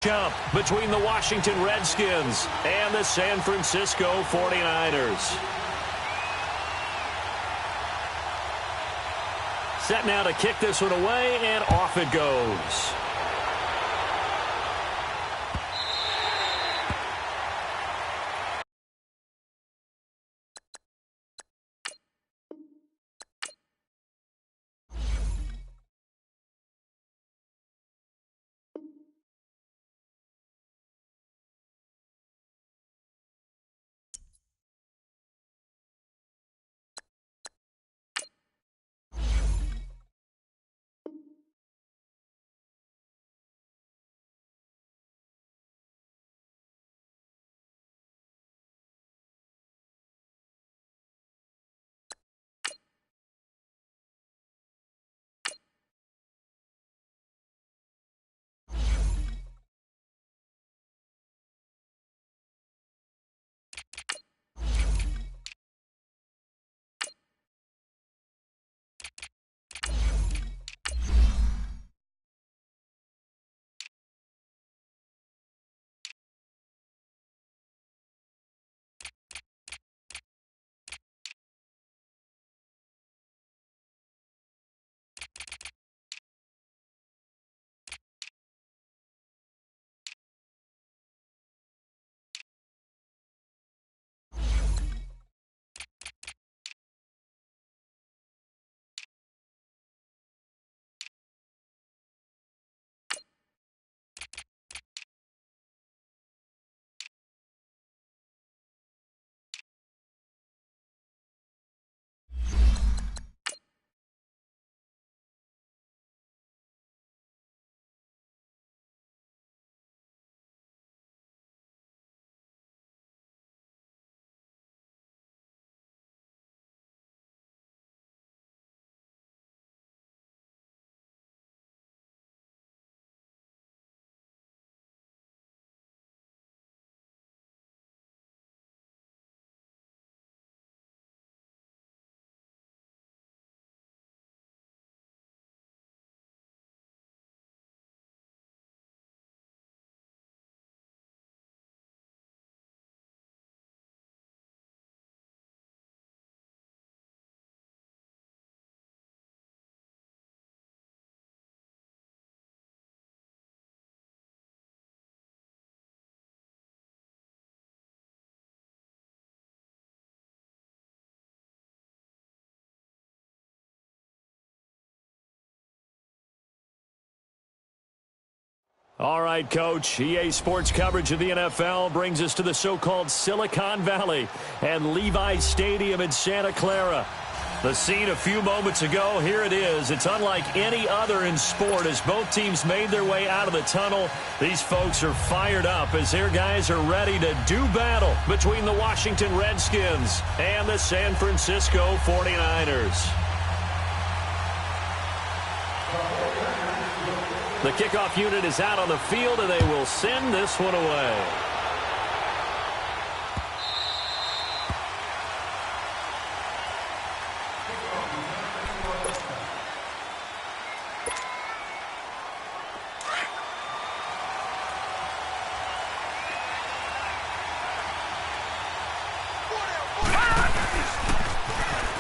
Jump between the Washington Redskins and the San Francisco 49ers. Set now to kick this one away, and off it goes. All right, Coach. EA Sports coverage of the NFL brings us to the so-called Silicon Valley and Levi's Stadium in Santa Clara. The scene a few moments ago, here it is. It's unlike any other in sport as both teams made their way out of the tunnel. These folks are fired up as their guys are ready to do battle between the Washington Redskins and the San Francisco 49ers. The kickoff unit is out on the field, and they will send this one away.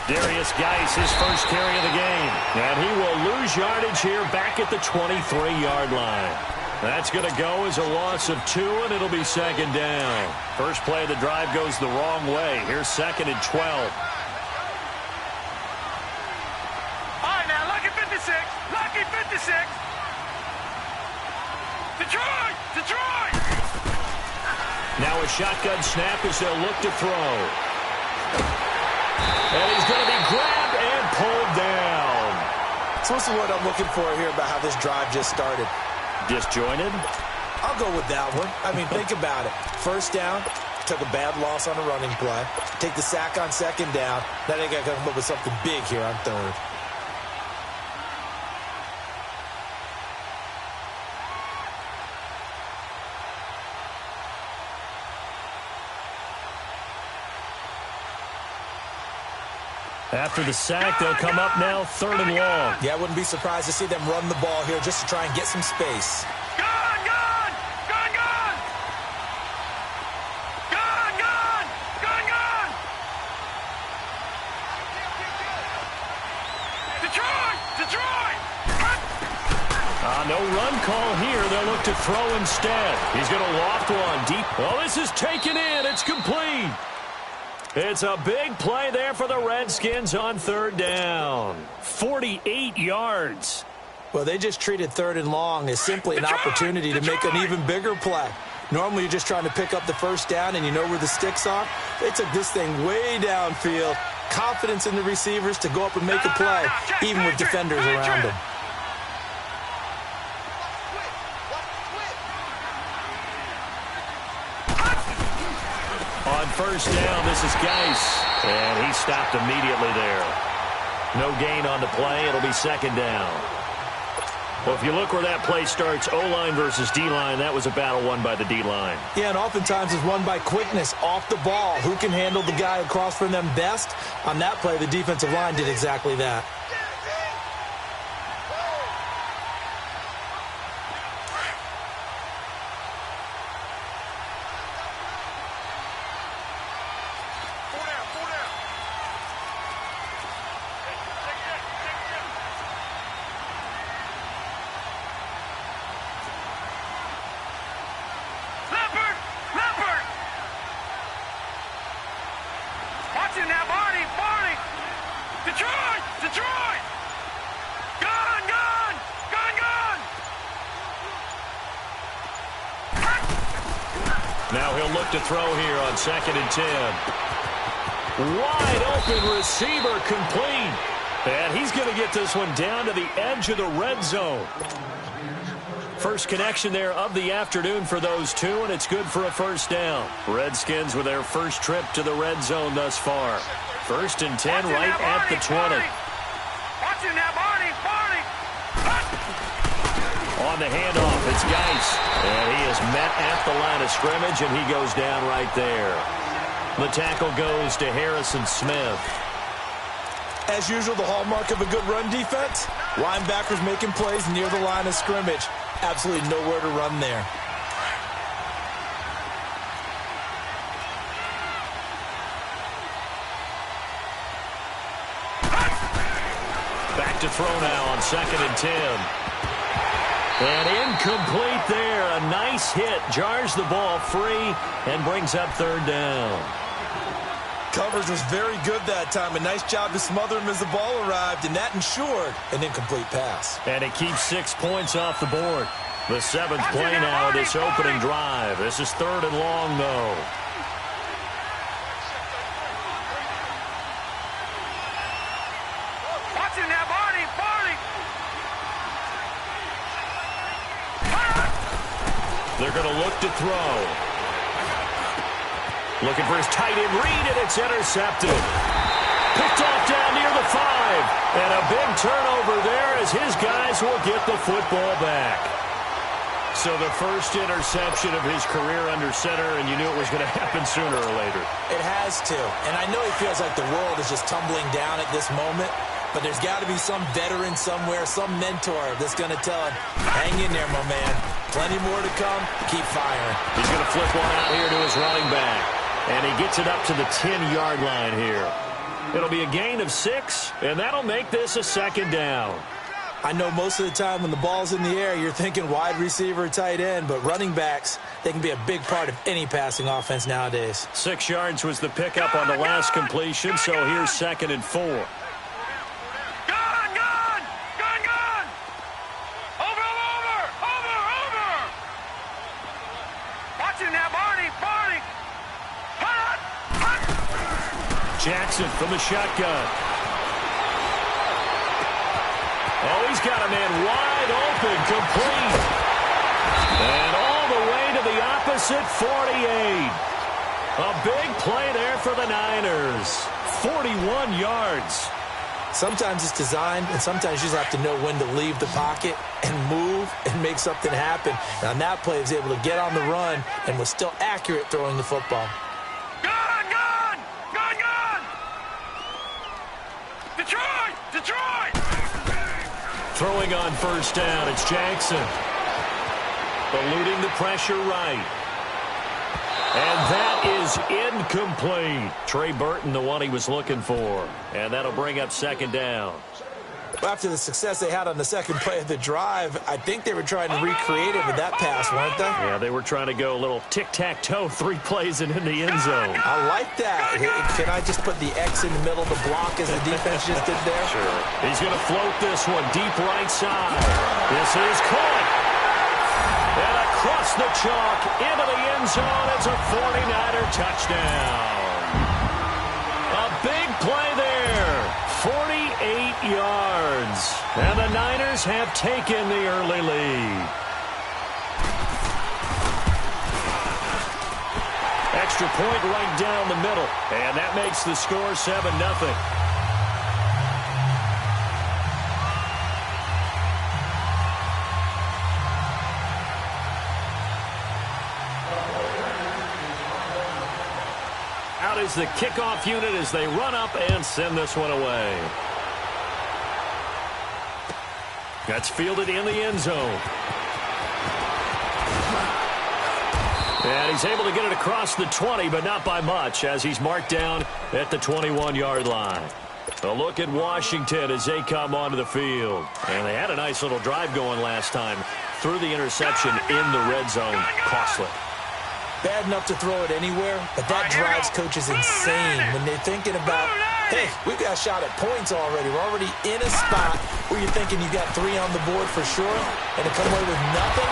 Darius Geis, his first carry of the game. And he will lose yardage here back at the 23-yard line. That's going to go as a loss of 2, and it'll be second down. First play of the drive goes the wrong way. Here's second and 12. All right, now, lucky 56. Lucky 56. Detroit! Detroit! Now a shotgun snap as they'll look to throw. And he's going to be grabbed and pulled down. So this is what I'm looking for here about how this drive just started. Disjointed? I'll go with that one. I mean, think about it. First down, took a bad loss on a running play. Take the sack on second down. Now they got to come up with something big here on third. After the sack, they'll come up now third and long. Yeah, I wouldn't be surprised to see them run the ball here just to try and get some space. Gone! Gone! Gone! to throw instead. He's going to loft one deep. Oh, this is taken in. It's complete. It's a big play there for the Redskins on third down. 48 yards. Well, they just treated third and long as simply an opportunity to make an even bigger play. Normally, you're just trying to pick up the first down and you know where the sticks are. They took this thing way downfield. Confidence in the receivers to go up and make a play, even with defenders around them. On first down, this is Geis. And he stopped immediately there. No gain on the play. It'll be second down. Well, if you look where that play starts, O-line versus D-line, that was a battle won by the D-line. Yeah, and oftentimes it's won by quickness off the ball. Who can handle the guy across from them best? On that play, the defensive line did exactly that. Now he'll look to throw here on 2nd and 10. Wide open receiver complete. And he's going to get this one down to the edge of the red zone. First connection there of the afternoon for those two, and it's good for a first down. Redskins with their first trip to the red zone thus far. 1st and 10 right at the 20. Watching that, Barney. On the handoff, it's Geis. And he is met at the line of scrimmage, and he goes down right there. The tackle goes to Harrison Smith. As usual, the hallmark of a good run defense, linebackers making plays near the line of scrimmage. Absolutely nowhere to run there. Back to throw now on 2nd and 10. And incomplete there. A nice hit. Jars the ball free and brings up third down. Coverage was very good that time. A nice job to smother him as the ball arrived, and that ensured an incomplete pass. And it keeps 6 points off the board. The 7th play now of this opening drive. This is 3rd and long, though. Watching that, Barney. They're going to look to throw. Looking for his tight end read, and it's intercepted. Picked off down near the 5. And a big turnover there as his guys will get the football back. So the first interception of his career under center, and you knew it was going to happen sooner or later. It has to. And I know he feels like the world is just tumbling down at this moment. But there's got to be some veteran somewhere, some mentor that's going to tell him, hang in there, my man. Plenty more to come. Keep firing. He's going to flip one out here to his running back. And he gets it up to the 10-yard line here. It'll be a gain of 6, and that'll make this a second down. I know most of the time when the ball's in the air, you're thinking wide receiver, tight end, but running backs, they can be a big part of any passing offense nowadays. 6 yards was the pickup on the last completion, so here's 2nd and 4. Jackson from the shotgun. Oh, he's got a man wide open, complete. And all the way to the opposite 48. A big play there for the Niners. 41 yards. Sometimes it's designed, and sometimes you just have to know when to leave the pocket and move and make something happen. And on that play, he was able to get on the run and was still accurate throwing the football. Detroit! Throwing on first down, it's Jackson. Eluding the pressure right. And that is incomplete. Trey Burton, the one he was looking for. And that'll bring up second down. Well, after the success they had on the second play of the drive, I think they were trying to recreate it with that pass, weren't they? Yeah, they were trying to go a little tic-tac-toe, 3 plays and in the end zone. I like that. Can I just put the X in the middle of the block as the defense just did there? Sure. He's going to float this one deep right side. This is caught. And across the chalk into the end zone. It's a 49er touchdown. A big play there. 48 yards. And the Niners have taken the early lead. Extra point right down the middle. And that makes the score 7-0. Out is the kickoff unit as they run up and send this one away. That's fielded in the end zone. And he's able to get it across the 20, but not by much, as he's marked down at the 21-yard line. A look at Washington as they come onto the field. And they had a nice little drive going last time. Threw the interception in the red zone. Costly. Bad enough to throw it anywhere, but that drives coaches insane when they're thinking about, hey, we've got a shot at points already. We're already in a spot where you're thinking you got 3 on the board for sure, and to come away with nothing,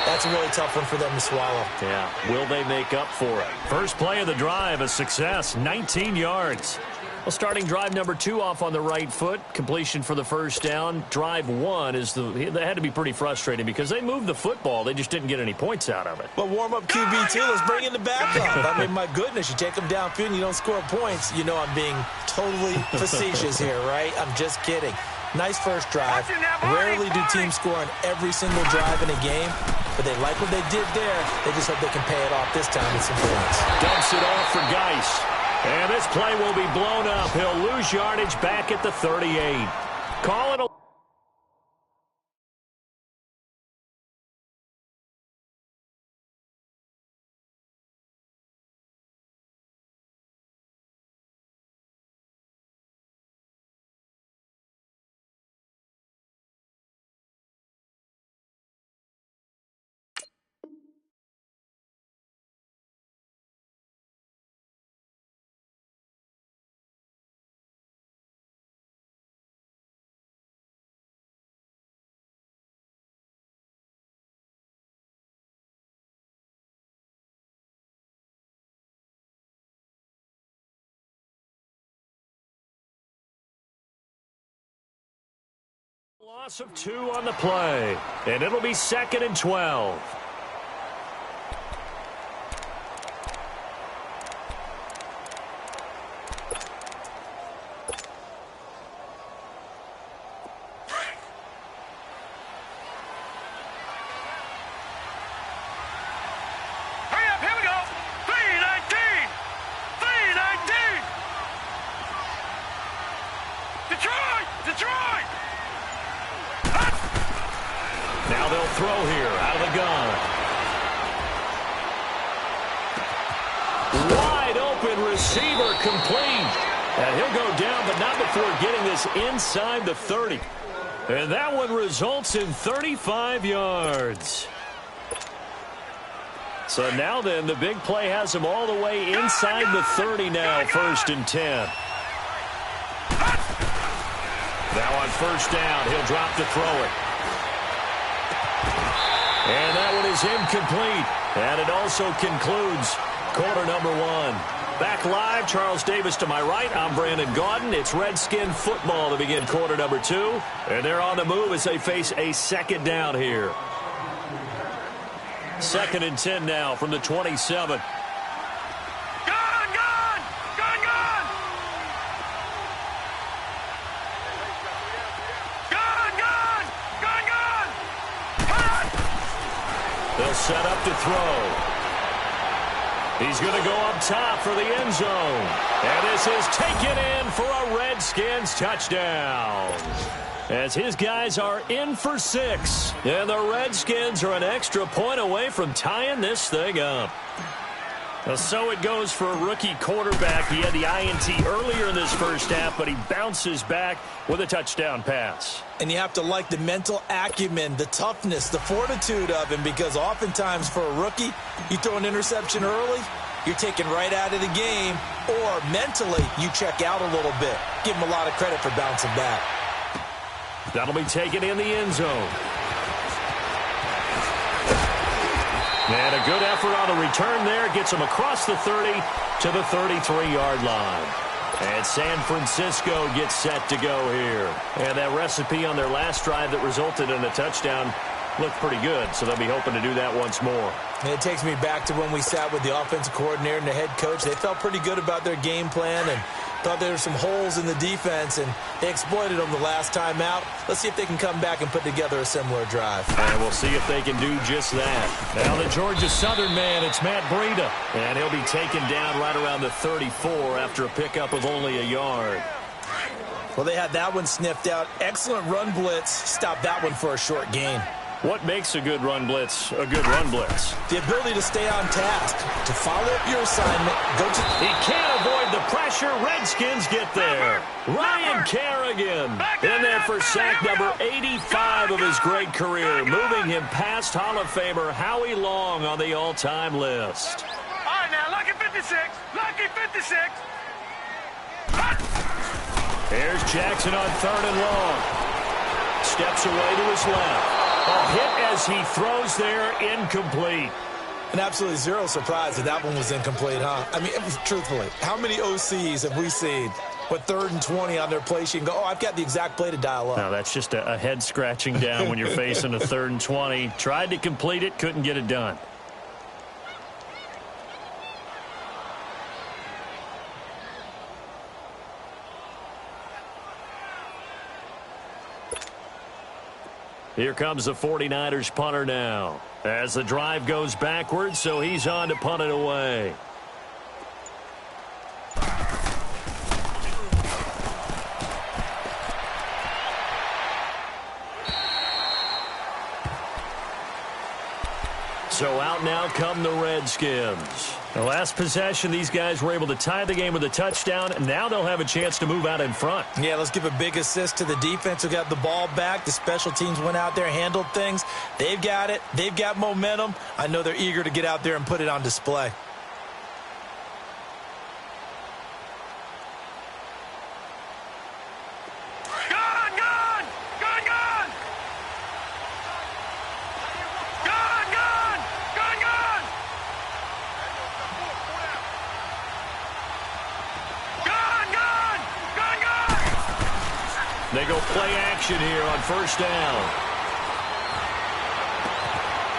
that's a really tough one for them to swallow. Yeah, will they make up for it? First play of the drive, a success, 19 yards. Well, starting drive number 2 off on the right foot. Completion for the first down. Drive 1 is they had to be pretty frustrating because they moved the football. They just didn't get any points out of it. But warm-up QB, too. Let's bring in the backup. I mean, my goodness, you take them downfield and you don't score points. You know I'm being totally facetious here, right? I'm just kidding. Nice first drive. Rarely do teams score on every single drive in a game, but they like what they did there. They just hope they can pay it off this time with some points. Dumps it off for Geis. And this play will be blown up. He'll lose yardage back at the 38. Call it a... Loss of 2 on the play, and it'll be 2nd and 12. Hurry up, here we go. 319. 319. Detroit! Detroit! Now they'll throw here out of the gun. Wide open receiver complete. And he'll go down, but not before getting this inside the 30. And that one results in 35 yards. So now then, the big play has him all the way inside the 30 now, 1st and 10. Now on first down, he'll drop to throw it. And that one is incomplete. And it also concludes quarter number 1. Back live, Charles Davis to my right. I'm Brandon Gaudin. It's Redskin football to begin quarter number 2. And they're on the move as they face a 2nd down here. 2nd and 10 now from the 27. They'll set up to throw. He's going to go up top for the end zone. And this is taken in for a Redskins touchdown. As his guys are in for 6. And the Redskins are an extra point away from tying this thing up. Well, so it goes for a rookie quarterback. He had the INT earlier in this first half, but he bounces back with a touchdown pass. And you have to like the mental acumen, the toughness, the fortitude of him, because oftentimes for a rookie, you throw an interception early, you're taken right out of the game, or mentally you check out a little bit. Give him a lot of credit for bouncing back. That'll be taken in the end zone. And a good effort on the return there. Gets him across the 30 to the 33-yard line. And San Francisco gets set to go here. And that recipe on their last drive that resulted in a touchdown looked pretty good, so they'll be hoping to do that once more. And it takes me back to when we sat with the offensive coordinator and the head coach. They felt pretty good about their game plan and thought there were some holes in the defense, and they exploited them the last time out. Let's see if they can come back and put together a similar drive. And we'll see if they can do just that. Now the Georgia Southern man, it's Matt Breida. And he'll be taken down right around the 34 after a pickup of only a yard. Well, they had that one sniffed out. Excellent run blitz. Stopped that one for a short gain. What makes a good run blitz a good run blitz? The ability to stay on task, to follow up your assignment, go to... He can't avoid the pressure. Redskins get there. Ryan Kerrigan in there for sack number 85 of his great career, moving him past Hall of Famer Howie Long on the all-time list. All right, now, lucky 56. Lucky 56. Here's Jackson on 3rd and long. Steps away to his left. A hit as he throws there, incomplete. And absolutely zero surprise that one was incomplete, huh? I mean, truthfully, how many OCs have we seen with 3rd and 20 on their play sheet and go, oh, I've got the exact play to dial up? No, that's just a head scratching down when you're facing a 3rd and 20. Tried to complete it, couldn't get it done. Here comes the 49ers punter now. As the drive goes backwards, so he's on to punt it away. So out now come the Redskins. The last possession, these guys were able to tie the game with a touchdown, and now they'll have a chance to move out in front. Yeah, let's give a big assist to the defense who got the ball back. The special teams went out there, handled things. They've got it. They've got momentum. I know they're eager to get out there and put it on display. They go play action here on 1st down.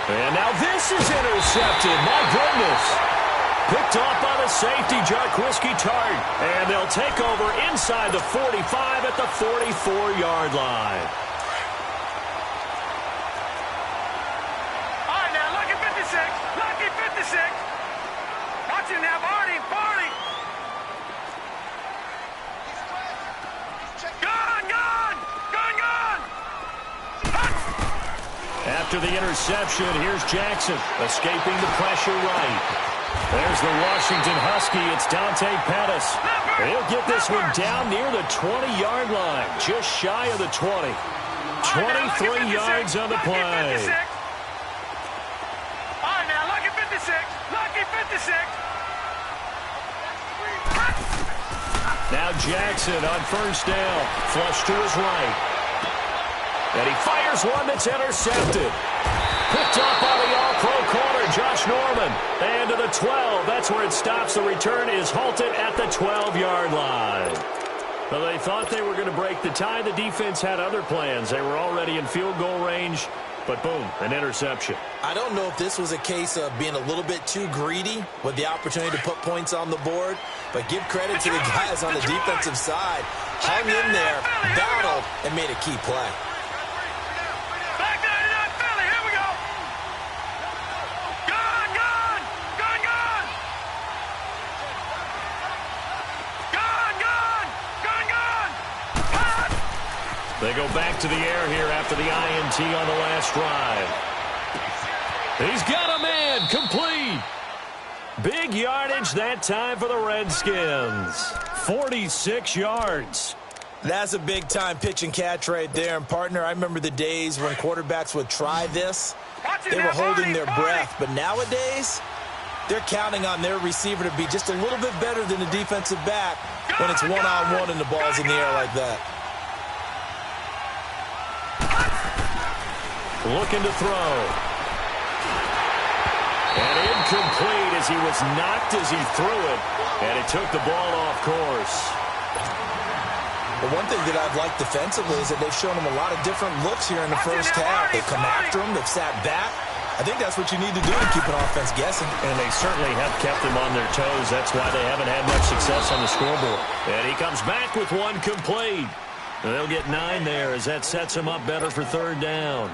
And now this is intercepted. My goodness. Picked off by the safety, Jarquiski Tart. And they'll take over inside the 45 at the 44-yard line. All right, now, lucky 56. Lucky 56. Watch it now, Barney. Barney. After the interception, here's Jackson, escaping the pressure right. There's the Washington Husky. It's Dante Pettis. He'll get this one down near the 20-yard line, just shy of the 20. 23 yards on the play. All right, now, lucky 56. Lucky 56. Now Jackson on 1st down. Flush to his right. And he fires one that's intercepted. Picked up by the all-pro corner, Josh Norman. And to the 12. That's where it stops. The return is halted at the 12-yard line. Well, they thought they were going to break the tie. The defense had other plans. They were already in field goal range. But boom, an interception. I don't know if this was a case of being a little bit too greedy with the opportunity to put points on the board, but give credit to the guys on the defensive side. Hung in there, battled, and made a key play. Back there to Philly. Here we go. Gone, gone. Gone, gone. Gone, gone. Gone, gone. Gone. They go back to the air here after the INT on the last drive. He's got a man, complete. Big yardage that time for the Redskins. 46 yards. That's a big-time pitch and catch right there. And, partner, I remember the days when quarterbacks would try this. They were holding their breath. But nowadays, they're counting on their receiver to be just a little bit better than the defensive back when it's one-on-one and the ball's in the air like that. Looking to throw. And incomplete as he was knocked as he threw it. And it took the ball off course. But one thing that I've liked defensively is that they've shown him a lot of different looks here in the first half. They've come after him. They've sat back. I think that's what you need to do to keep an offense guessing. And they certainly have kept them on their toes. That's why they haven't had much success on the scoreboard. And he comes back with one complete. They'll get 9 there as that sets him up better for third down.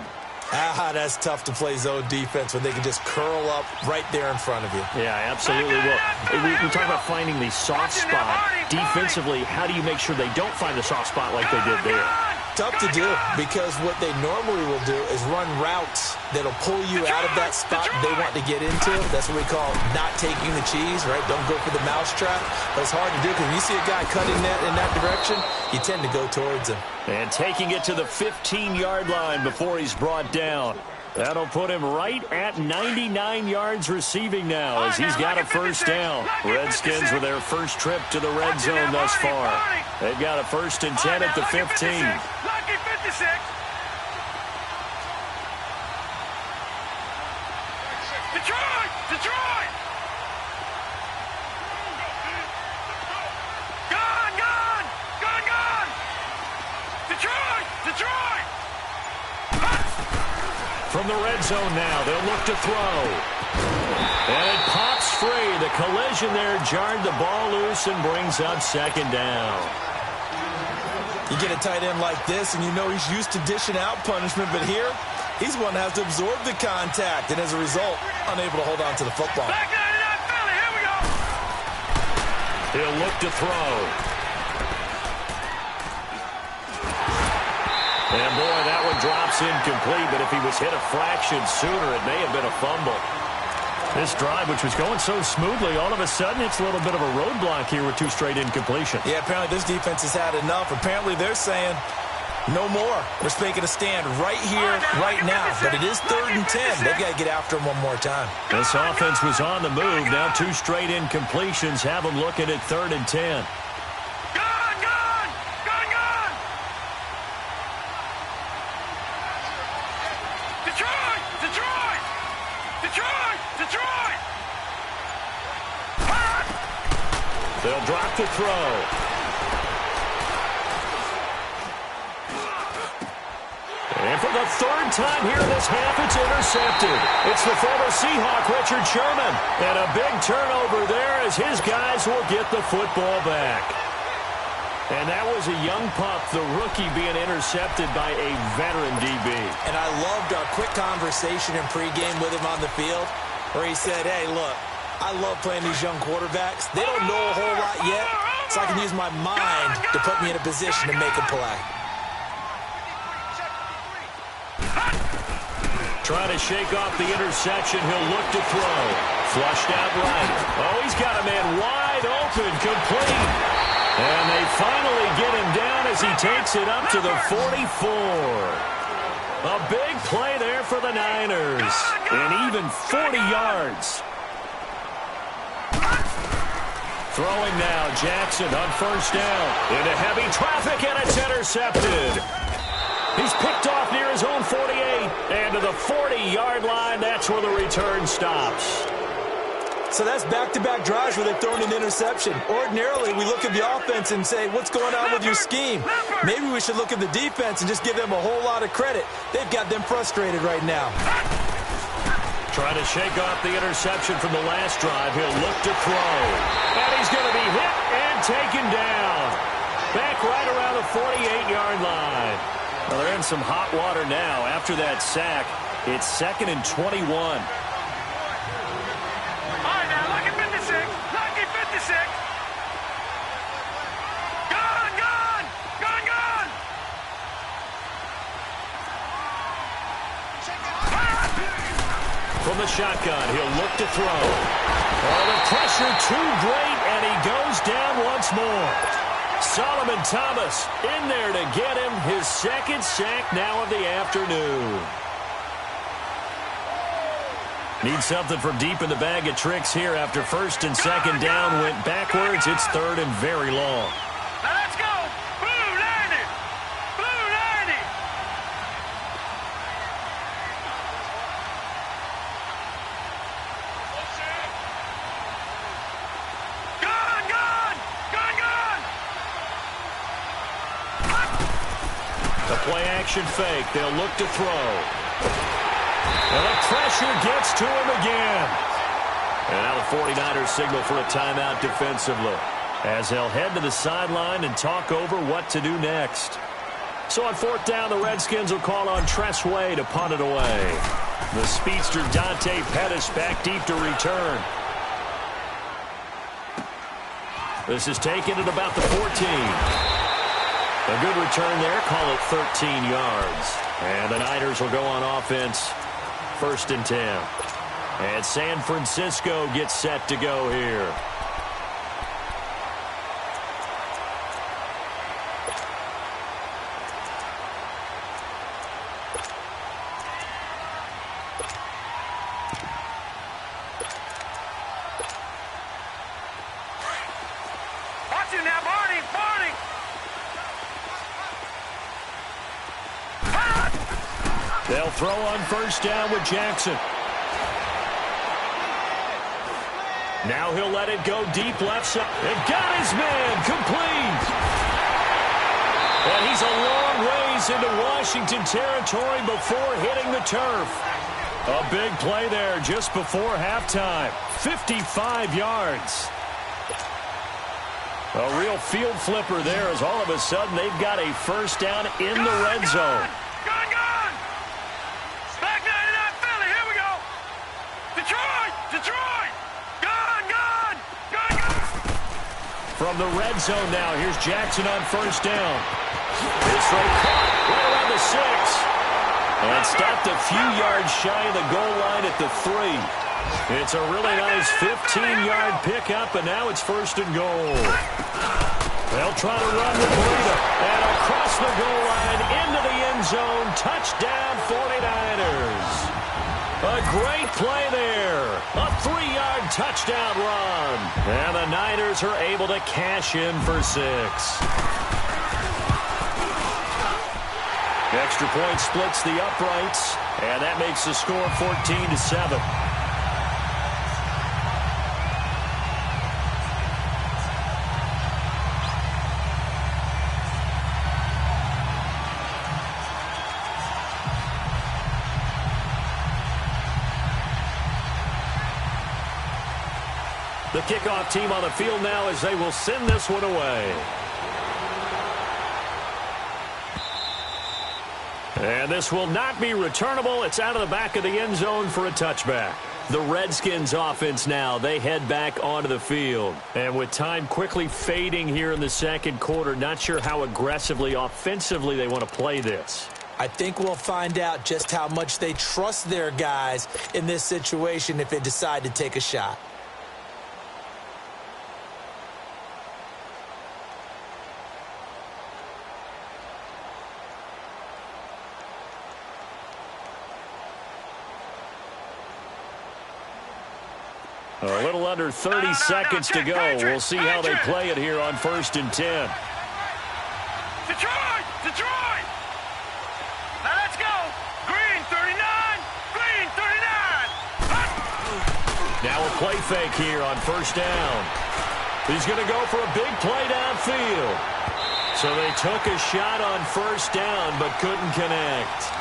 That's tough to play zone defense when they can just curl up right there in front of you. Yeah, absolutely. Well, we talk about finding the soft spot. Defensively, how do you make sure they don't find the soft spot like they did there? Tough to do, because what they normally will do is run routes that'll pull you out of that spot they want to get into. That's what we call not taking the cheese, right? Don't go for the mousetrap. But it's hard to do because when you see a guy cutting that in that direction, you tend to go towards him. And taking it to the 15-yard line before he's brought down. That'll put him right at 99 yards receiving now as he's got a first down. Redskins with their first trip to the red zone thus far. They've got a 1st and 10 at the 15. Lucky 56. Detroit! Detroit! Gone! Gone! Gone! Gone! Detroit! Detroit! From the red zone now, they'll look to throw. And it pops free. The collision there jarred the ball loose and brings up 2nd down. You get a tight end like this, and you know he's used to dishing out punishment, but here, he's one that has to absorb the contact, and as a result, unable to hold on to the football. Back out of that belly. Here we go. He'll look to throw. And, boy, that one drops incomplete, but if he was hit a fraction sooner, it may have been a fumble. This drive, which was going so smoothly, all of a sudden it's a little bit of a roadblock here with 2 straight incompletions. Yeah, apparently this defense has had enough. Apparently they're saying no more. We're making a stand right here, right now. But it is 3rd and 10. They've got to get after him one more time. This offense was on the move. Now 2 straight incompletions have them looking at 3rd and 10. They'll drop the throw. And for the 3rd time here in this half, it's intercepted. It's the former Seahawk, Richard Sherman. And a big turnover there as his guys will get the football back. And that was a young pup, the rookie, being intercepted by a veteran DB. And I loved our quick conversation in pregame with him on the field where he said, hey, look, I love playing these young quarterbacks. They don't know a whole lot yet, so I can use my mind to put me in a position to make a play. Trying to shake off the interception. He'll look to throw. Flushed out right. Oh, he's got a man wide open, complete. And they finally get him down as he takes it up to the 44. A big play there for the Niners. And even 40 yards. Throwing now, Jackson on 1st down. Into heavy traffic, and it's intercepted. He's picked off near his own 48. And to the 40-yard line, that's where the return stops. So that's back-to-back drives where they've thrown an interception. Ordinarily, we look at the offense and say, what's going on with your scheme? Maybe we should look at the defense and just give them a whole lot of credit. They've got them frustrated right now. Trying to shake off the interception from the last drive. He'll look to throw. And he's going to be hit and taken down. Back right around the 48-yard line. Well, they're in some hot water now. After that sack, it's 2nd and 21. All right, now, lucky 56. Lucky 56. Gone, gone. Gone, gone. From the shotgun, he'll look to throw. Oh, the pressure too great, and he goes down once more. Solomon Thomas in there to get him his second sack now of the afternoon. Need something from deep in the bag of tricks here after first and second down went backwards. It's third and very long. Now let's go. Blue 90. Blue 90. Gun, gun. Gun, gun. The play action fake. They'll look to throw. And the pressure gets to him again. And now the 49ers signal for a timeout defensively, as they'll head to the sideline and talk over what to do next. So on fourth down, the Redskins will call on Tress Way to punt it away. The speedster Dante Pettis back deep to return. This is taken at about the 14. A good return there. Call it 13 yards. And the Niners will go on offense. First and 10. And San Francisco gets set to go here. Watch him now, Barney. Barney. They'll throw on first down with Jackson. Now he'll let it go deep left side. And got his man complete. And he's a long ways into Washington territory before hitting the turf. A big play there just before halftime. 55 yards. A real field flipper there as all of a sudden they've got a first down in the red zone. Gun, gun. Back 99 Philly. Here we go. Detroit. Detroit. Gun, gun. Gun, gun. From the red zone now, here's Jackson on first down. This one caught right around the 6. And stopped a few yards shy of the goal line at the 3. It's a really nice 15-yard pickup, and now it's first and goal. They'll try to run with Breida. And across the goal line, into the end zone, touchdown 49ers. A great play there. A 3-yard touchdown run. And the Niners are able to cash in for 6. Extra point splits the uprights, and that makes the score 14-7. The kickoff team on the field now as they will send this one away. And this will not be returnable. It's out of the back of the end zone for a touchback. The Redskins offense now, they head back onto the field. And with time quickly fading here in the second quarter, not sure how aggressively, offensively they want to play this. I think we'll find out just how much they trust their guys in this situation if they decide to take a shot. A little under 30 seconds to go. We'll see how they play it here on first and 10. Detroit! Detroit! Now let's go! Green 39! Green 39! Now a play fake here on first down. He's going to go for a big play downfield. So they took a shot on first down but couldn't connect.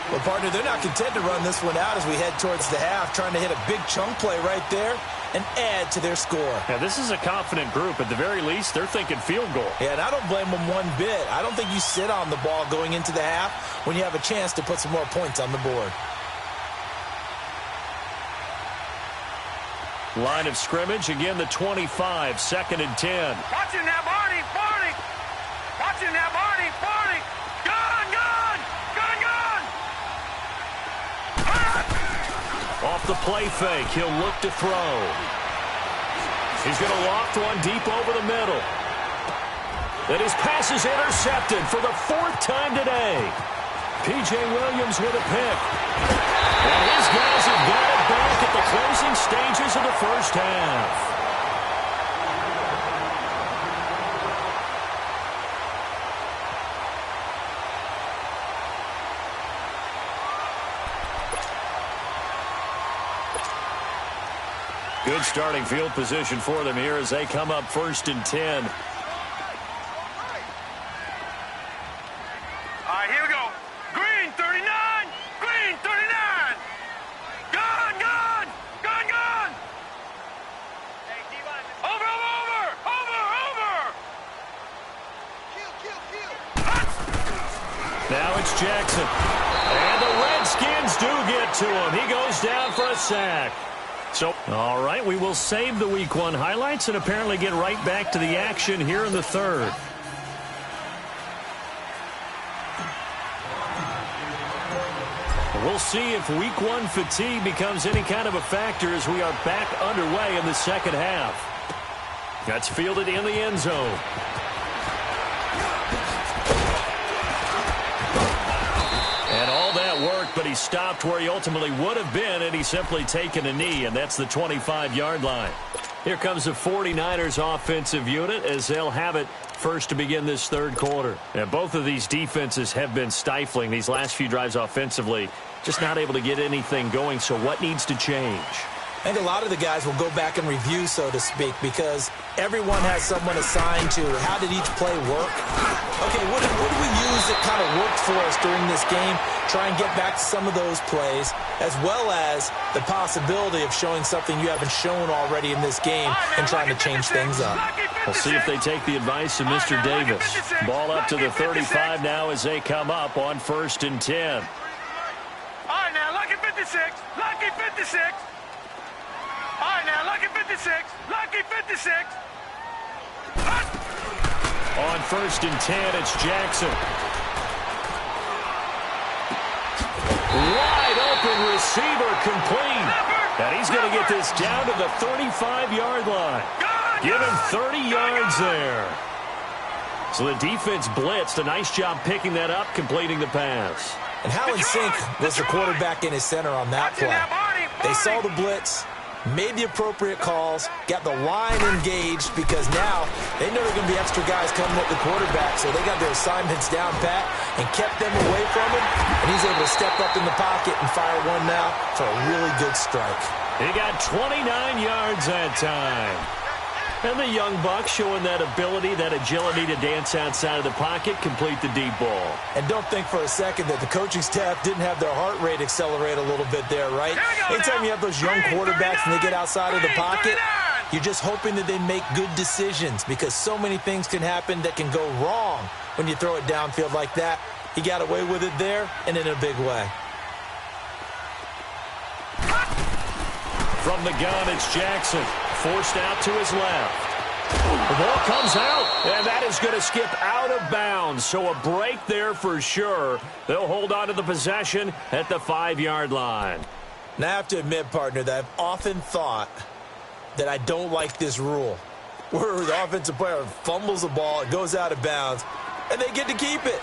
Well, partner, they're not content to run this one out as we head towards the half, trying to hit a big chunk play right there and add to their score. Yeah, this is a confident group. At the very least, they're thinking field goal. Yeah, and I don't blame them one bit. I don't think you sit on the ball going into the half when you have a chance to put some more points on the board. Line of scrimmage, again the 25, second and 10. Watch him now, Barney! Barney! Watch him now, Barney! Barney! Gun! Gun! Gun! Gun! Off the play fake, he'll look to throw. He's going to loft one deep over the middle. And his pass is intercepted for the 4th time today. P.J. Williams with a pick. And his guys have got it back at the closing stages of the first half. Good starting field position for them here as they come up 1st and 10. All right, here we go. Green, 39. Green, 39. Gun, gun. Gun, gun. Over, over, over, over. Now it's Jackson. And the Redskins do get to him. He goes down for a sack. So, all right, we will save the Week 1 highlights and apparently get right back to the action here in the 3rd. We'll see if Week 1 fatigue becomes any kind of a factor as we are back underway in the 2nd half. That's fielded in the end zone. And all that work, but he stopped where he ultimately would have been, and he's simply taken a knee, and that's the 25-yard line. Here comes the 49ers offensive unit as they'll have it first to begin this 3rd quarter. And both of these defenses have been stifling these last few drives offensively, just not able to get anything going. So what needs to change? I think a lot of the guys will go back and review, so to speak, because everyone has someone assigned to how did each play work. Okay, what did we use that kind of worked for us during this game? Try and get back to some of those plays, as well as the possibility of showing something you haven't shown already in this game and trying to change things up. We'll see if they take the advice of Mr. Davis. Ball up to the 35 now as they come up on 1st and 10. All right, now, lucky 56. Lucky 56. All right, now, lucky 56. Lucky 56. On 1st and 10, it's Jackson. Wide open receiver complete. And he's going to get this down to the 35-yard line. Give him 30 yards there. So the defense blitzed. A nice job picking that up, completing the pass. And how in sync was the quarterback in his center on that play? They saw the blitz, made the appropriate calls, got the line engaged, because now they know they're going to be extra guys coming with the quarterback, so they got their assignments down pat and kept them away from him, and he's able to step up in the pocket and fire one now for a really good strike. He got 29 yards that time. And the young buck showing that ability, that agility to dance outside of the pocket, complete the deep ball. And don't think for a second that the coaching staff didn't have their heart rate accelerate a little bit there, right? Anytime you have those young quarterbacks and they get outside of the pocket, you're just hoping that they make good decisions, because so many things can happen that can go wrong when you throw it downfield like that. He got away with it there and in a big way. From the gun, it's Jackson. Forced out to his left. The ball comes out, and that is going to skip out of bounds. So a break there for sure. They'll hold on to the possession at the 5-yard line. Now, I have to admit, partner, that I've often thought that I don't like this rule, where the offensive player fumbles the ball, it goes out of bounds, and they get to keep it.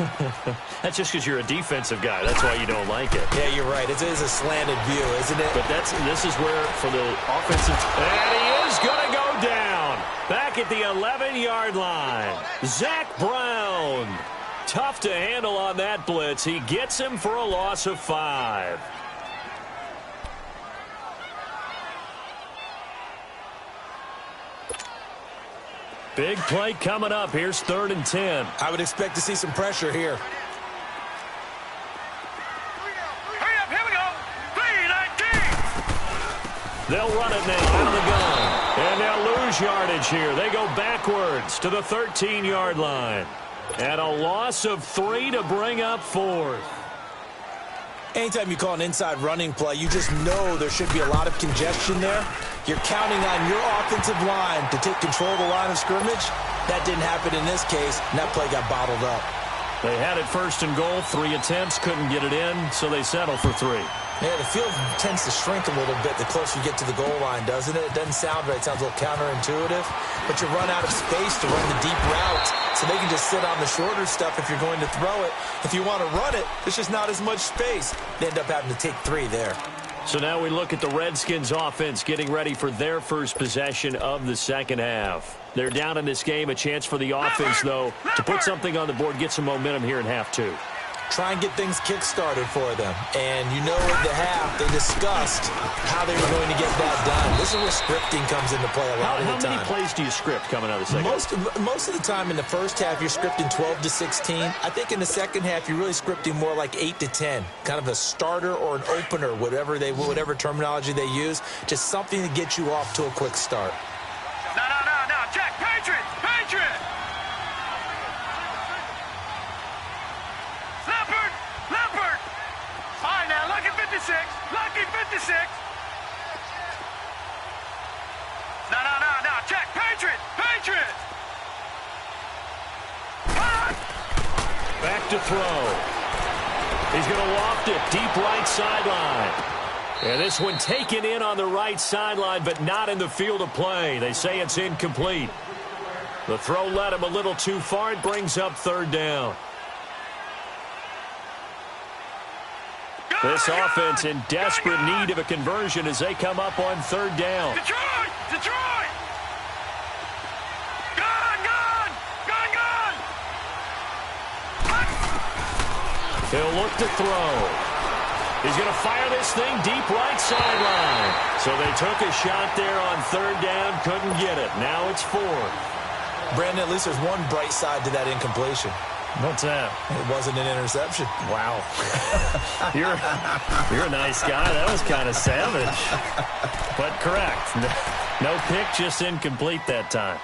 That's just because you're a defensive guy. That's why you don't like it. Yeah, you're right. It is a slanted view, isn't it? But this is where, for the offensive... And he is going to go down. Back at the 11-yard line. Zach Brown. Tough to handle on that blitz. He gets him for a loss of 5. Big play coming up. Here's 3rd and 10. I would expect to see some pressure here. Hurry up, here we go. 3-19. They'll run it now out of the gun. And they'll lose yardage here. They go backwards to the 13-yard line. And a loss of 3 to bring up 4th. Anytime you call an inside running play, you just know there should be a lot of congestion there. You're counting on your offensive line to take control of the line of scrimmage. That didn't happen in this case, and that play got bottled up. They had it 1st and goal, 3 attempts, couldn't get it in, so they settle for 3. Yeah, the field tends to shrink a little bit the closer you get to the goal line, doesn't it? It doesn't sound right. It sounds a little counterintuitive. But you run out of space to run the deep routes, so they can just sit on the shorter stuff if you're going to throw it. If you want to run it, there's just not as much space. They end up having to take 3 there. So now we look at the Redskins offense getting ready for their first possession of the second half. They're down in this game. A chance for the offense, though, to put something on the board, get some momentum here in half 2. Try and get things kick-started for them. And you know at the half, they discussed how they were going to get that done. This is where scripting comes into play a lot of the time. How many plays do you script coming out of the second half? Most of the time in the first half, you're scripting 12 to 16. I think in the second half, you're really scripting more like 8 to 10. Kind of a starter or an opener, whatever terminology they use. Just something to get you off to a quick start. No. Check. Patriot. Leopard. All right, now, lucky 56. No. Check. Patriot. Back to throw. He's going to loft it deep right sideline. And this one taken in on the right sideline, but not in the field of play. They say it's incomplete. The throw led him a little too far. It brings up 3rd down. This offense in desperate need of a conversion as they come up on 3rd down. Detroit! Gun! He'll look to throw. He's going to fire this thing deep right sideline. So they took a shot there on 3rd down, couldn't get it. Now it's 4th. Brandon, at least there's one bright side to that incompletion. What's that? It wasn't an interception. Wow. You're a nice guy. That was kind of savage. But correct. No pick, just incomplete that time.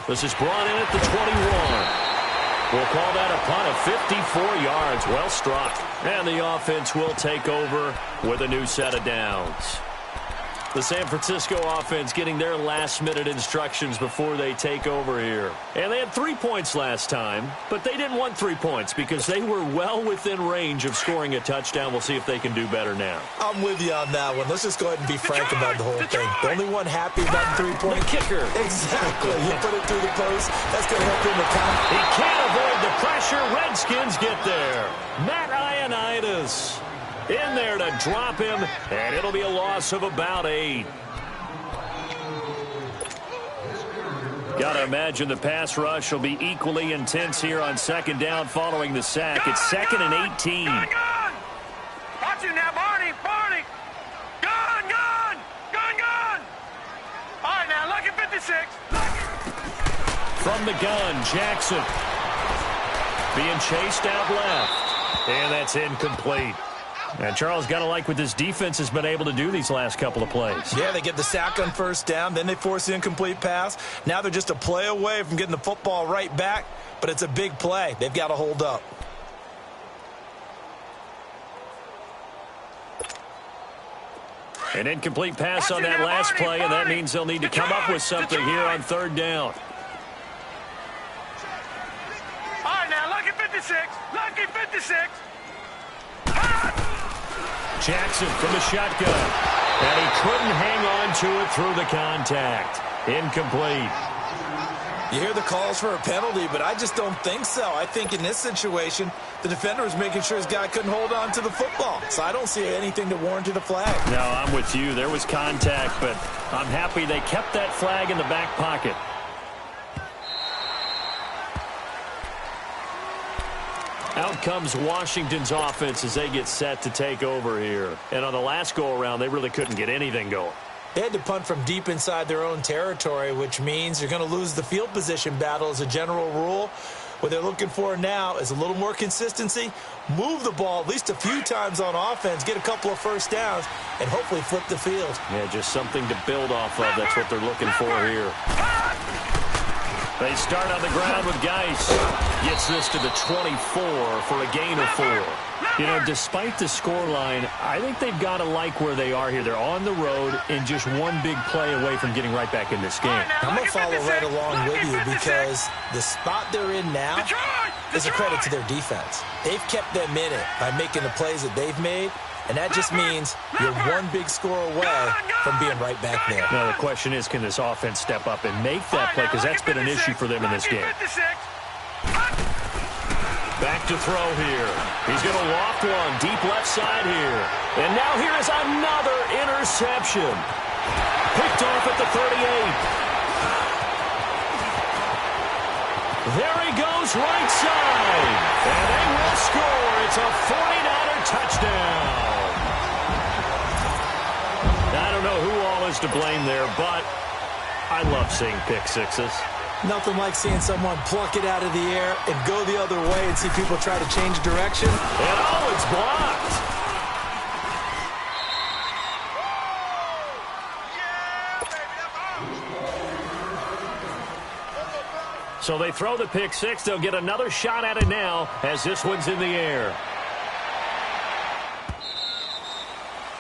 This is brought in at the 21. We'll call that a punt of 54 yards. Well struck. And the offense will take over with a new set of downs. The San Francisco offense getting their last-minute instructions before they take over here. And they had 3 points last time, but they didn't want 3 points because they were well within range of scoring a touchdown. We'll see if they can do better now. I'm with you on that one. Let's just go ahead and be frank about the whole thing. The only one happy about the 3-point kicker. Exactly. You put it through the post. That's going to help him account. He can't avoid the pressure. Redskins get there. Matt Ioannidis in there to drop him, and it'll be a loss of about 8. Got to imagine the pass rush will be equally intense here on 2nd down following the sack. It's 2nd and 18. Gun! Watch it now, Barney! Gun! All right, now, lucky 56. From the gun, Jackson being chased out left, and that's incomplete. And Charles, got to like what this defense has been able to do these last couple of plays. Yeah, they get the sack on 1st down, then they force the incomplete pass. Now they're just a play away from getting the football right back, but it's a big play. They've got to hold up. An incomplete pass on that last play, and that means they'll need to come up with something here on 3rd down. All right, now, lucky 56. Jackson from the shotgun. And he couldn't hang on to it through the contact. Incomplete. You hear the calls for a penalty, but I just don't think so. I think in this situation, the defender was making sure his guy couldn't hold on to the football. So I don't see anything to warrant a flag. No, I'm with you. There was contact, but I'm happy they kept that flag in the back pocket. Out comes Washington's offense as they get set to take over here. And on the last go-around, they really couldn't get anything going. They had to punt from deep inside their own territory, which means you're going to lose the field position battle as a general rule. What they're looking for now is a little more consistency, move the ball at least a few times on offense, get a couple of 1st downs, and hopefully flip the field. Yeah, just something to build off of. That's what they're looking for here. They start on the ground with Geis. Gets this to the 24 for a gain of 4. You know, despite the scoreline, I think they've got to like where they are here. They're on the road and just one big play away from getting right back in this game. I'm going to follow right along with you because the spot they're in now is a credit to their defense. They've kept them in it by making the plays that they've made, and that just means you're one big score away from being right back there. Now, the question is, can this offense step up and make that play? Because that's been an issue for them in this game. Back to throw here. He's going to loft one deep left side here. And now here is another interception. Picked off at the 38. There he goes, right side. And they will score. It's a 49er touchdown. I don't know who all is to blame there, but I love seeing pick sixes. Nothing like seeing someone pluck it out of the air and go the other way and see people try to change direction. And oh, it's blocked. So they throw the pick six. They'll get another shot at it now as this one's in the air.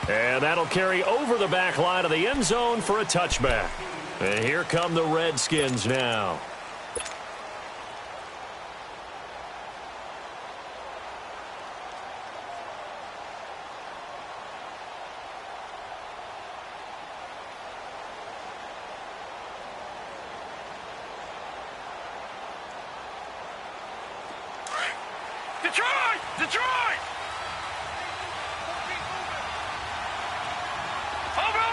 And that'll carry over the back line of the end zone for a touchback. And here come the Redskins now. Detroit! Detroit! Over!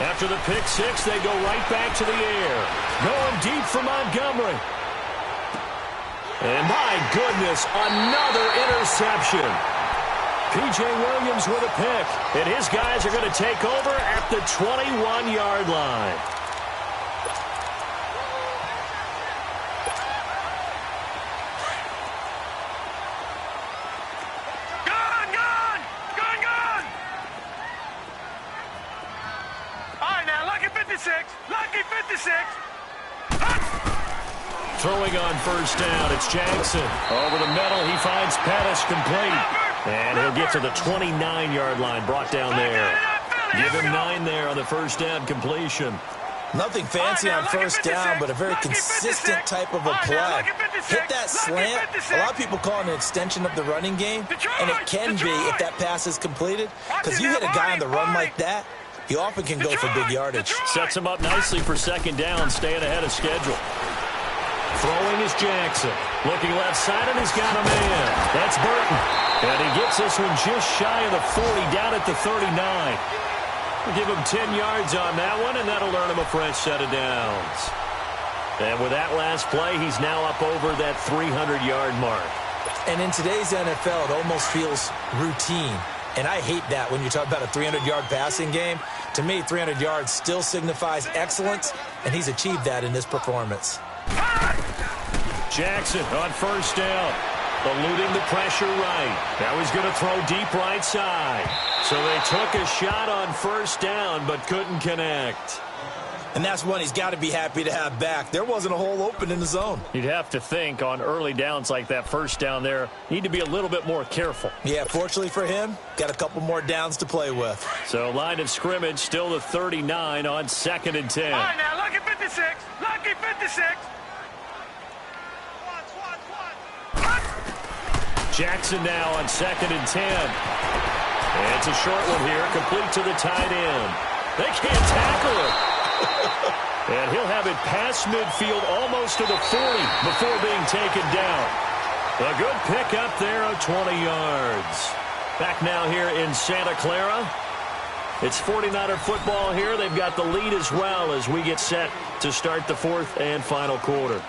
After the pick six, they go right back to the air. Going deep for Montgomery. And my goodness, another interception. P.J. Williams with a pick. And his guys are going to take over at the 21-yard line. Lucky 56. Throwing on first down, it's Jackson. Over the middle, he finds Pettis complete. And he'll get to the 29-yard line, brought down there. Give him 9 there on the first down completion. Nothing fancy on first down, but a very consistent type of a play. Hit that slant. A lot of people call it an extension of the running game, and it can be if that pass is completed. Because you hit a guy on the run like that, he often can go for big yardage. Sets him up nicely for second down, staying ahead of schedule. Throwing is Jackson. Looking left side, and he's got a man. That's Burton. And he gets this one just shy of the 40, down at the 39. We'll give him 10 yards on that one, and that'll earn him a fresh set of downs. And with that last play, he's now up over that 300-yard mark. And in today's NFL, it almost feels routine. And I hate that when you talk about a 300-yard passing game. To me, 300 yards still signifies excellence, and he's achieved that in this performance. Jackson on first down, eluding the pressure right. Now he's going to throw deep right side. So they took a shot on first down, but couldn't connect. And that's one he's got to be happy to have back. There wasn't a hole open in the zone. You'd have to think on early downs like that first down there, need to be a little bit more careful. Yeah, fortunately for him, got a couple more downs to play with. So line of scrimmage, still the 39 on 2nd and 10. All right, now, lucky 56. Lucky 56. Jackson now on 2nd and 10. And it's a short one here, complete to the tight end. They can't tackle it. And he'll have it past midfield almost to the 40 before being taken down. A good pick up there of 20 yards. Back now here in Santa Clara. It's 49er football here. They've got the lead as well as we get set to start the 4th and final quarter.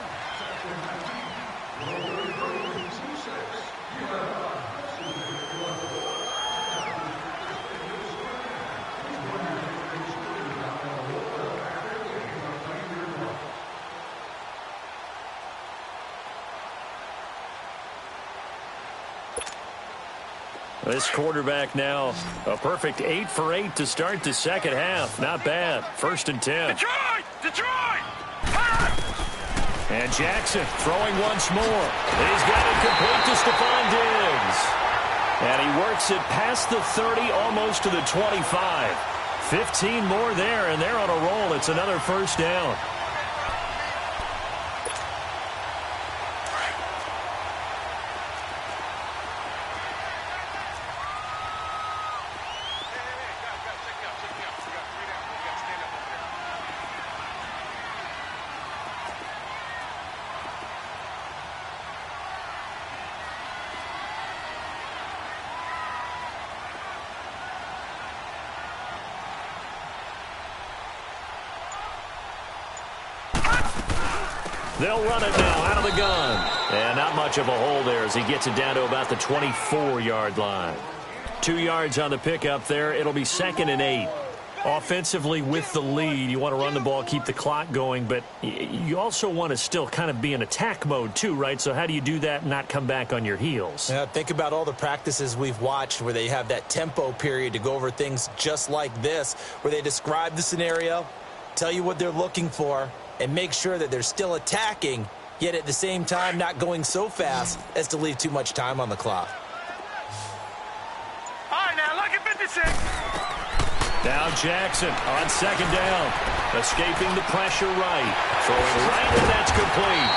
This quarterback now, a perfect 8 for 8 to start the second half. Not bad. 1st and 10. Detroit! Detroit! And Jackson throwing once more. He's got it complete to Stephon Diggs. And he works it past the 30, almost to the 25. 15 more there, and they're on a roll. It's another first down. They'll run it now out of the gun. And not much of a hole there as he gets it down to about the 24-yard line. 2 yards on the pickup there. It'll be 2nd and 8. Offensively with the lead, you want to run the ball, keep the clock going, but you also want to still kind of be in attack mode too, right? So how do you do that and not come back on your heels? Yeah, think about all the practices we've watched where they have that tempo period to go over things just like this, where they describe the scenario, tell you what they're looking for, and make sure that they're still attacking, yet at the same time not going so fast as to leave too much time on the clock. All right, now look at 56. Now Jackson on 2nd down. Escaping the pressure right. Throwing right, and that's complete.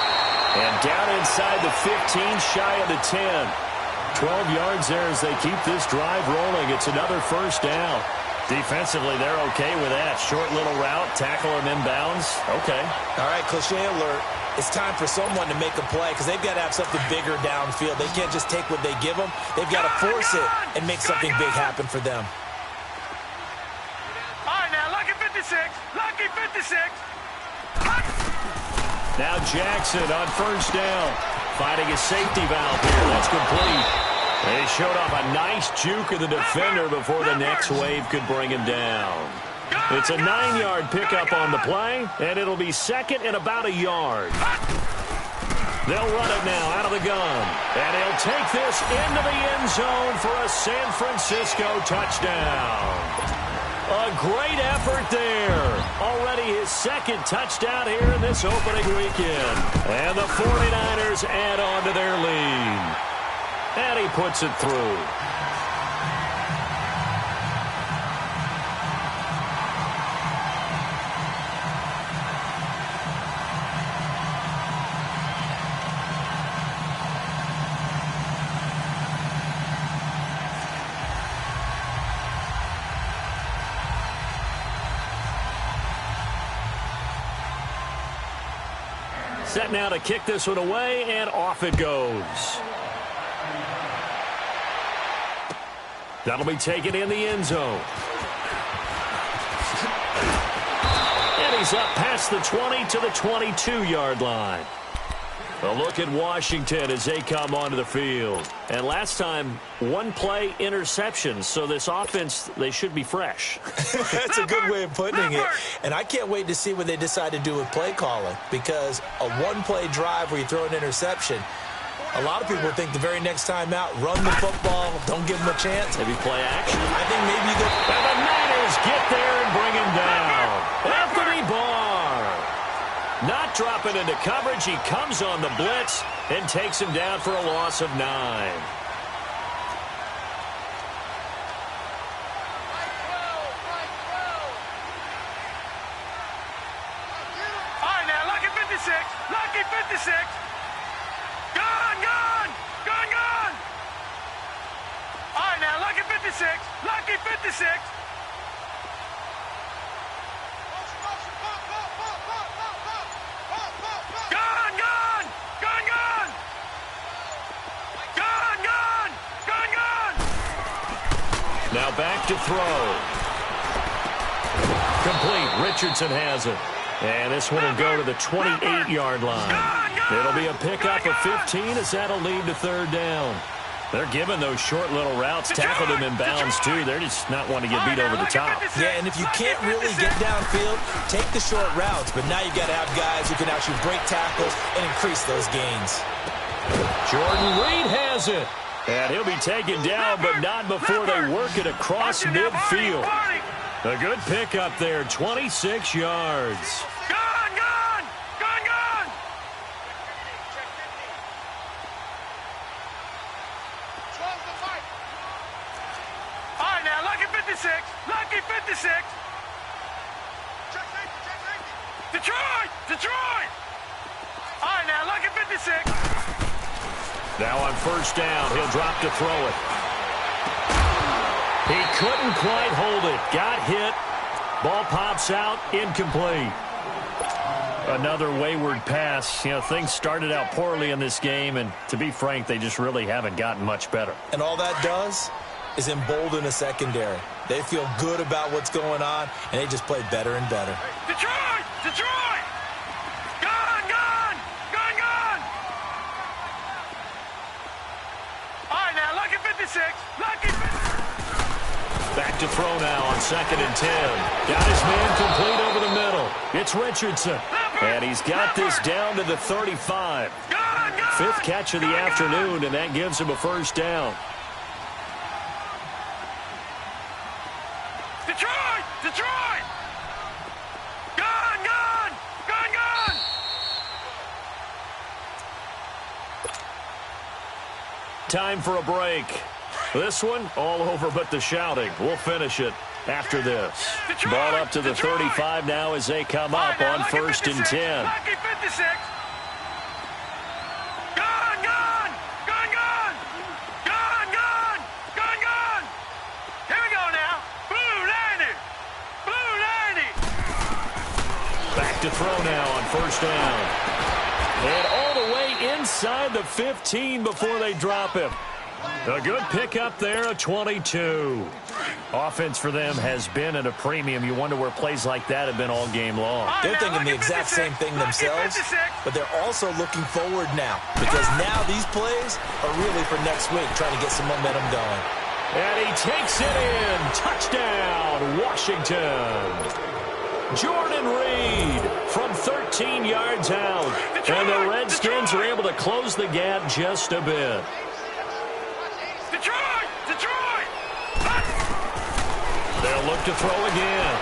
And down inside the 15, shy of the 10. 12 yards there as they keep this drive rolling. It's another 1st down. Defensively, they're okay with that. Short little route, tackle him inbounds. Okay. All right, cliche alert. It's time for someone to make a play because they've got to have something bigger downfield. They can't just take what they give them. They've got to force it and make something big happen for them. All right, now lucky 56. Lucky 56. Now Jackson on 1st down. Finding a safety valve here. That's complete. They showed off a nice juke of the defender before the next wave could bring him down. It's a 9-yard pickup on the play, and it'll be 2nd and about a yard. They'll run it now out of the gun, and he'll take this into the end zone for a San Francisco touchdown. A great effort there. Already his 2nd touchdown here in this opening weekend. And the 49ers add on to their lead. And he puts it through. Set now to kick this one away, and off it goes. That'll be taken in the end zone. And he's up past the 20 to the 22-yard line. A look at Washington as they come onto the field. And last time, 1-play interception. So this offense, they should be fresh. That's a good way of putting it. And I can't wait to see what they decide to do with play calling. Because a 1-play drive where you throw an interception, a lot of people think the very next time out, run the football, don't give them a chance. Maybe play action. I think maybe you go. And the Niners get there and bring him down. Anthony Barr. Not dropping into coverage. He comes on the blitz and takes him down for a loss of 9. All right, now lucky 56. Lucky 56. Gone, gone! Gone, gone! All right, now, lucky 56. Lucky 56. Gone, gone! Gone, gone! Gone, gone! Gone, gone! Now back to throw. Complete. Richardson has it. And this one will go to the 28-yard line. It'll be a pickup of 15 as that'll lead to 3rd down. They're giving those short little routes, tackled him in bounds too. They're just not wanting to get beat over the top. Yeah, and if you can't really get downfield, take the short routes. But now you got to have guys who can actually break tackles and increase those gains. Jordan Reed has it. And he'll be taken down, but not before they work it across midfield. A good pickup there, 26 yards. Gone, gone! Gone, gone! All right, now, lucky 56. Lucky 56. Detroit! Detroit! All right, now, lucky 56. Now on 1st down, he'll drop to throw it. He couldn't quite hold it. Got hit. Ball pops out. Incomplete. Another wayward pass. You know, things started out poorly in this game, and to be frank, they just really haven't gotten much better. And all that does is embolden a secondary. They feel good about what's going on, and they just play better and better. Detroit! Detroit! Gone, gone! Back to throw now on 2nd and 10. Got his man complete over the middle. It's Richardson. And he's got this down to the 35. 5th catch of the afternoon, and that gives him a first down. Detroit! Detroit! Gone! Gone! Gone! Gone! Time for a break. This one, all over but the shouting. We'll finish it after this. Detroit, Ball up to the Detroit. 35 now as they come up Now, on lucky 1st and 56, 10. Lucky 56. Gone! Gone! Gone! Gone! Gone! Gone! Gone! Gone! Here we go now. Blue 90. Blue 90. Back to throw now on 1st down. And all the way inside the 15 before they drop him. A good pickup there, a 22. Offense for them has been at a premium. You wonder where plays like that have been all game long. They're thinking the exact same thing themselves, but they're also looking forward now because now these plays are really for next week, trying to get some momentum going. And he takes it in. Touchdown, Washington. Jordan Reed from 13 yards out. And the Redskins are able to close the gap just a bit. Detroit! Detroit! They'll look to throw again.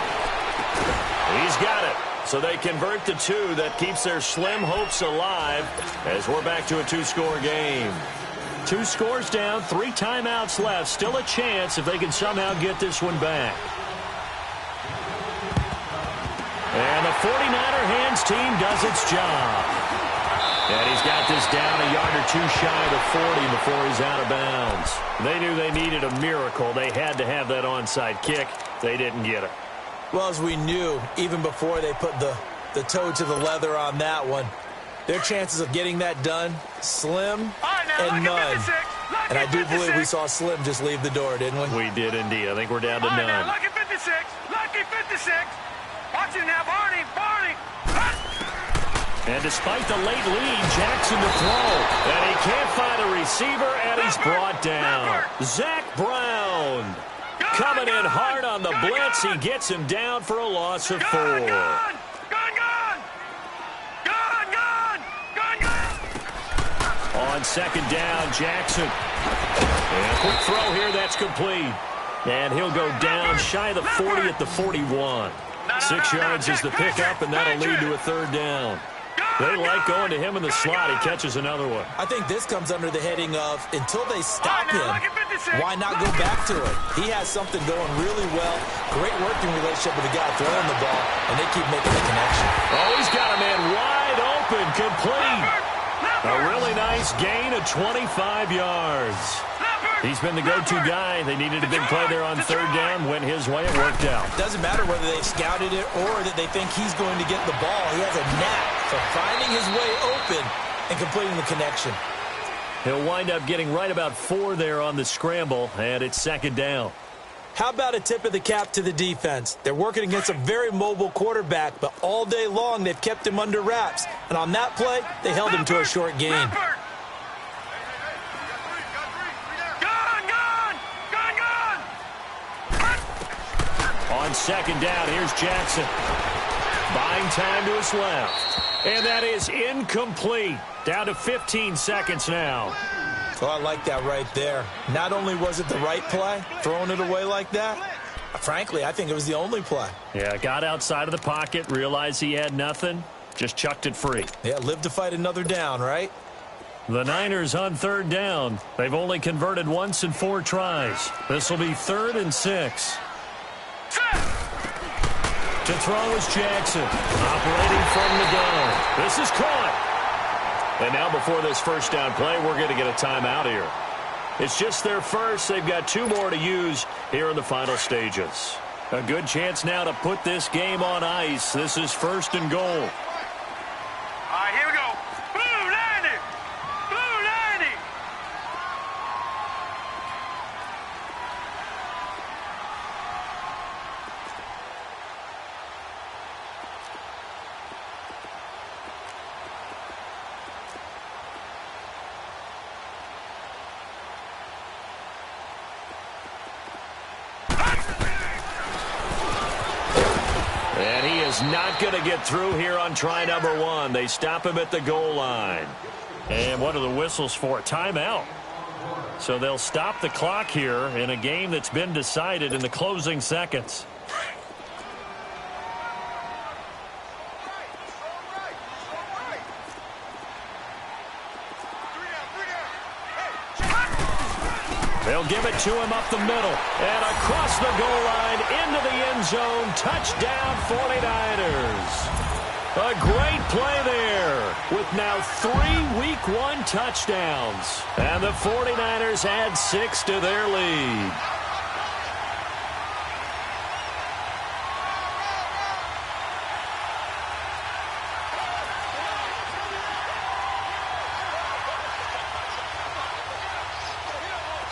He's got it. So they convert the 2. That keeps their slim hopes alive as we're back to a 2-score game. 2 scores down, 3 timeouts left. Still a chance if they can somehow get this one back. And the 49er hands team does its job. And he's got this down a yard or 2 shy of the 40 before he's out of bounds. They knew they needed a miracle. They had to have that onside kick. They didn't get it. Well, as we knew, even before they put the toe to the leather on that one, their chances of getting that done, slim and none. And I do believe we saw Slim just leave the door, didn't we? We did indeed. I think we're down to All right, now, none. lucky 56. Lucky 56. Watch it now, Barney. Barney. And despite the late lead, Jackson to throw. And he can't find a receiver, and he's brought down. Zach Brown coming in hard on the blitz. He gets him down for a loss of 4. Gone, gone, gone, gone, gone, gone, gone. On 2nd down, Jackson. And a quick throw here, that's complete. And he'll go down shy of the 40 at the 41. 6 yards is the pickup, and that'll lead to a 3rd down. They like going to him in the slot. He catches another one. I think this comes under the heading of until they stop him, why not go back to it? He has something going really well. Great working relationship with the guy throwing the ball, and they keep making the connection. Oh, he's got a man wide open, complete. A really nice gain of 25 yards. He's been the go-to guy. They needed a big play there on 3rd down. Went his way. It worked out. Doesn't matter whether they've scouted it or that they think he's going to get the ball. He has a knack for finding his way open and completing the connection. He'll wind up getting right about 4 there on the scramble, and it's 2nd down. How about a tip of the cap to the defense? They're working against a very mobile quarterback, but all day long they've kept him under wraps. And on that play, they held him to a short gain. On 2nd down, here's Jackson. Buying time to his left. And that is incomplete. Down to 15 seconds now. Oh, I like that right there. Not only was it the right play, throwing it away like that, frankly, I think it was the only play. Yeah, got outside of the pocket, realized he had nothing, just chucked it free. Yeah, live to fight another down, right? The Niners on 3rd down. They've only converted once in 4 tries. This will be 3rd and 6. To throw is Jackson, operating from the gun. This is caught. And now before this 1st down play, we're going to get a timeout here. It's just their first. They've got 2 more to use here in the final stages. A good chance now to put this game on ice. This is 1st and goal. All right, here we go. Blue 90. Blue 90. is not going to get through here on try number 1. They stop him at the goal line. And what are the whistles for? Timeout. So they'll stop the clock here in a game that's been decided in the closing seconds. They'll give it to him up the middle and across the goal line into the end zone. Touchdown 49ers. A great play there with now 3 Week 1 touchdowns. And the 49ers add 6 to their lead.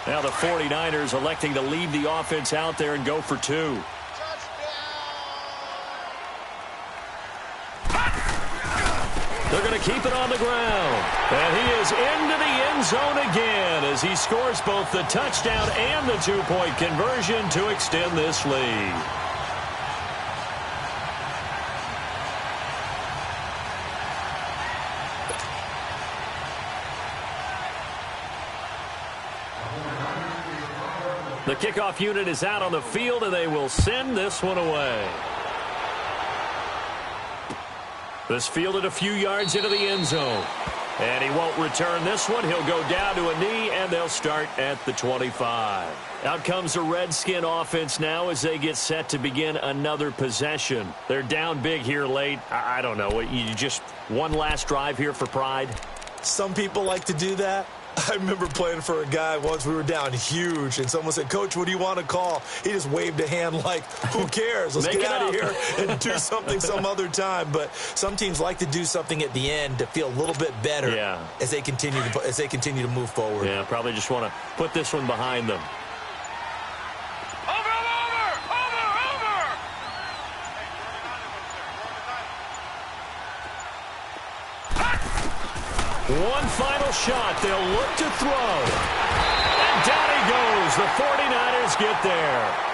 Now the 49ers electing to leave the offense out there and go for 2. They're going to keep it on the ground. And he is into the end zone again as he scores both the touchdown and the 2-point conversion to extend this lead. The kickoff unit is out on the field, and they will send this one away. This fielded a few yards into the end zone. And he won't return this one. He'll go down to a knee, and they'll start at the 25. Out comes the Redskin offense now as they get set to begin another possession. They're down big here late. I don't know. You just one last drive here for pride? Some people like to do that. I remember playing for a guy once. We were down huge, and someone said, "Coach, what do you want to call?" He just waved a hand like, who cares? Let's get out of here and do something some other time. But some teams like to do something at the end to feel a little bit better as they continue to move forward. Yeah, probably just want to put this one behind them. One final shot. They'll look to throw. And down he goes. The 49ers get there.